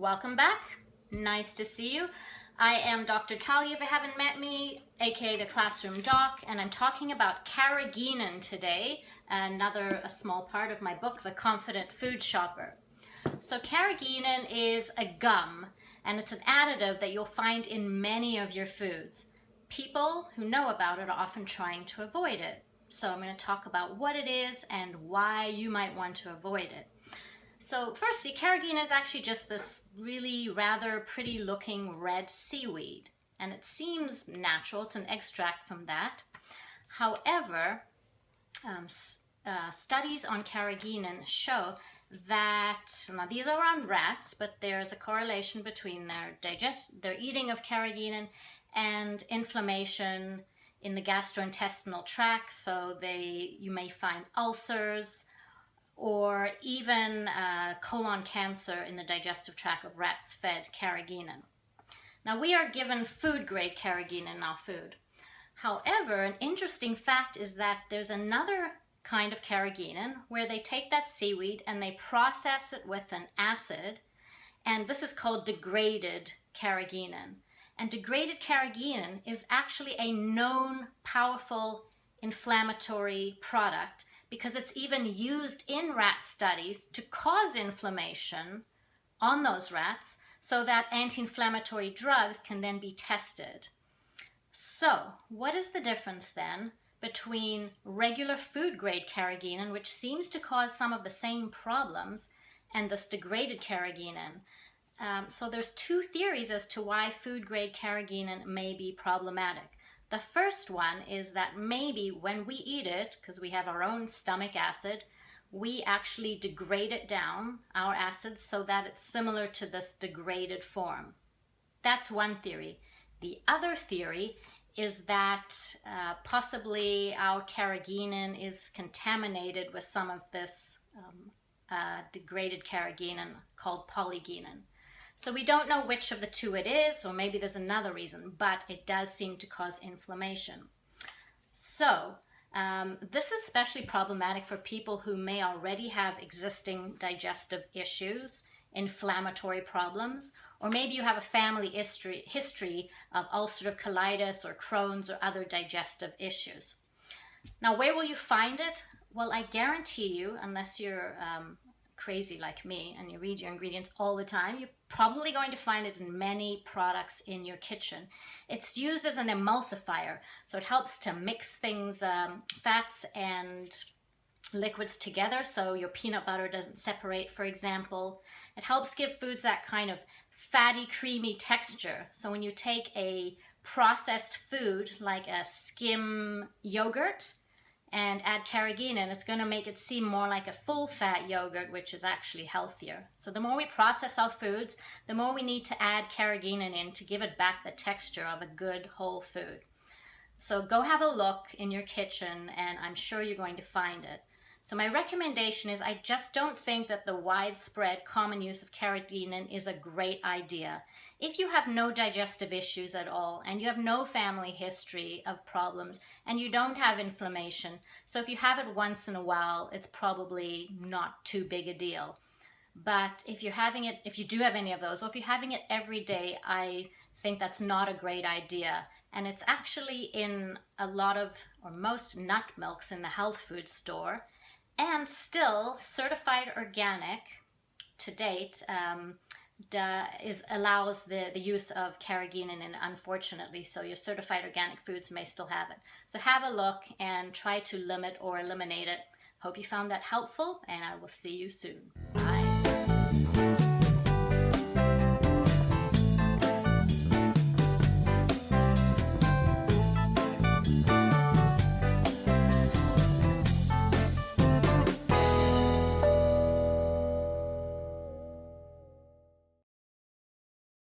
Welcome back. Nice to see you. I am Dr. Talia, if you haven't met me, aka the Classroom Doc, and I'm talking about carrageenan today, a small part of my book, The Confident Food Shopper. So carrageenan is a gum, and it's an additive that you'll find in many of your foods. People who know about it are often trying to avoid it. So I'm going to talk about what it is and why you might want to avoid it. So firstly, carrageenan is actually just this really rather pretty looking red seaweed, and it seems natural. It's an extract from that. However, studies on carrageenan show that, now these are on rats, but there's a correlation between their eating of carrageenan and inflammation in the gastrointestinal tract. So you may find ulcers, or even colon cancer in the digestive tract of rats fed carrageenan. Now, we are given food-grade carrageenan in our food. However, an interesting fact is that there's another kind of carrageenan where they take that seaweed and they process it with an acid, and this is called degraded carrageenan. And degraded carrageenan is actually a known powerful inflammatory product, because it's even used in rat studies to cause inflammation on those rats so that anti-inflammatory drugs can then be tested. So, what is the difference then between regular food-grade carrageenan, which seems to cause some of the same problems, and this degraded carrageenan? So there's two theories as to why food-grade carrageenan may be problematic. The first one is that maybe when we eat it, because we have our own stomach acid, we actually degrade it down, our acids, so that it's similar to this degraded form. That's one theory. The other theory is that possibly our carrageenan is contaminated with some of this degraded carrageenan called polygenin. So we don't know which of the two it is, or maybe there's another reason, but it does seem to cause inflammation. So this is especially problematic for people who may already have existing digestive issues, inflammatory problems, or maybe you have a family history of ulcerative colitis or Crohn's or other digestive issues. Now, where will you find it? Well, I guarantee you, unless you're crazy like me and you read your ingredients all the time, you're probably going to find it in many products in your kitchen. It's used as an emulsifier, so it helps to mix things, fats and liquids together, so your peanut butter doesn't separate, for example. It helps give foods that kind of fatty, creamy texture. So when you take a processed food like a skim yogurt and add carrageenan, it's going to make it seem more like a full-fat yogurt, which is actually healthier. So the more we process our foods, the more we need to add carrageenan in to give it back the texture of a good whole food. So go have a look in your kitchen, and I'm sure you're going to find it. So my recommendation is, I just don't think that the widespread common use of carrageenan is a great idea. If you have no digestive issues at all, and you have no family history of problems, and you don't have inflammation, so if you have it once in a while, it's probably not too big a deal. But if you're having it, if you do have any of those, or if you're having it every day, I think that's not a great idea. And it's actually in a lot of, or most nut milks in the health food store. And still, certified organic to date allows the use of carrageenan in, unfortunately, so your certified organic foods may still have it. So have a look and try to limit or eliminate it. Hope you found that helpful, and I will see you soon.